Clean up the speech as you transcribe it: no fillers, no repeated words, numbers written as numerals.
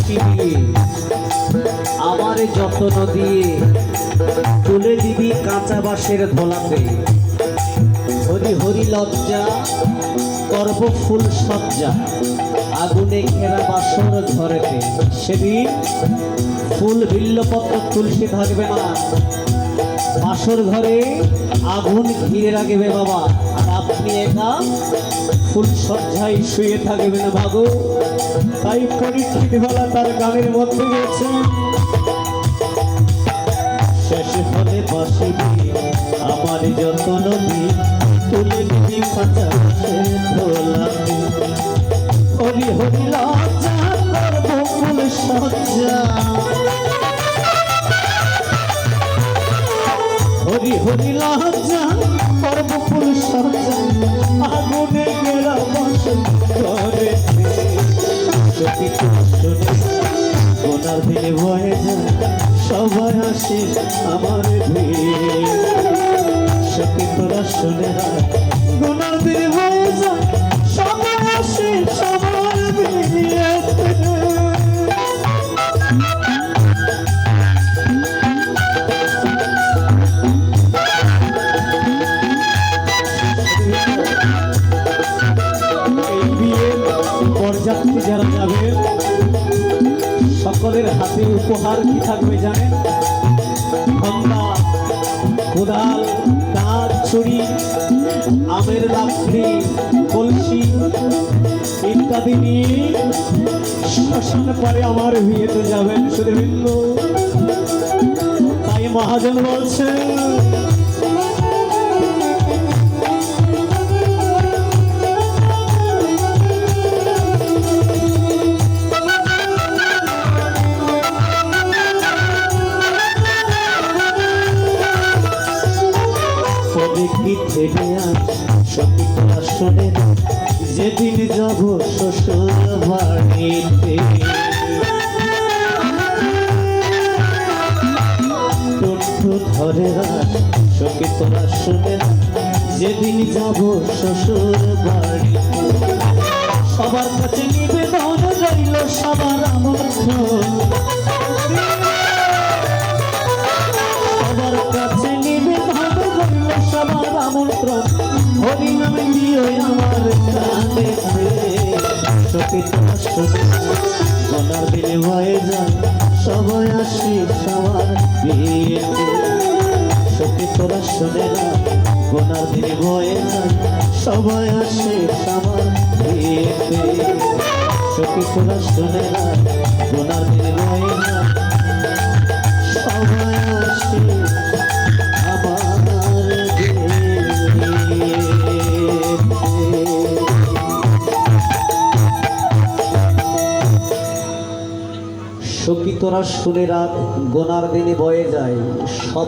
বাঁশি দিয়ে আমার যত্ন দিয়ে তুলে দিবি কাঁচা বাঁশের ধোলাতে। হরি হরি লজ্জা করব ফুল সজ্জা আগুনে ঘেরা বাসর ঘরেতে। সেদিন ফুল বিল্লপত্র তুলসী থাকবে না, বাসর ঘরে আগুন ঘিরে রাখবে বাবা, আর আপনি একা ফুল সজ্জায় শুয়ে থাকবেন বাবু। তাই পরীক্ষিত বেলা তার গানের মধ্যে গেছে, শেষ হলে বাঁশি দিয়ে আমার যত্ন দিয়ে তুলে দিবি কাঁচা বাঁশের ধোলাতে। হরি হরি লজ্জা করব ফুল সজ্জা, হরি হরি লজ্জা করব ফুল সজ্জা আগুনে ঘেরা বাসর ঘরেতে। সখী তোরা শোনে গোনার দিনে বয়ে যায় সবাই আসে আমার ভিড়ে। সখী তোরা শোনে না গোনার দিনে বয়ে যায় সবাই আসে সবার ভিড়ে। বরযাত্রী যারা যাবে সকলের হাতে উপহার কি থাকবে জানেন? ঘণ্টা, কোদাল, কাঠ, ছুরি, আমের লাকড়ি, কলসি ইত্যাদি নিয়ে শ্মশান পারে আমার বিয়েতে যাবেন সুরেন্দ্র। তাই মহাজন বলছে সখী তোরা শোনে না যেদিন যাব শ্বশুর বাড়িতে। টুটু ধরে সখী তোরা শোনে না যেদিন যাব শ্বশুর বাড়িতে। সবার কাছে নিবেদন রইল সবার আমন্ত্রণ, সবার কাছে নিবেদন রইল সবার আমন্ত্রণ। হরি নামে দিও আমার কানে। সখী তোরা শোনে গোনার দিনে বয়ে যায় সবাই আসি সবার বিয়েতে। সখী তোরা শোনে না গোনার দিনে বয়ে যায় সবাই আসে সবার বিয়েতে। সখী তোরা শোনে না গোনার দিনে বয়ে যায় সবাই আসে আমার সখী তোরা শুনে রাত গোনার দিনে বয়ে যায় সব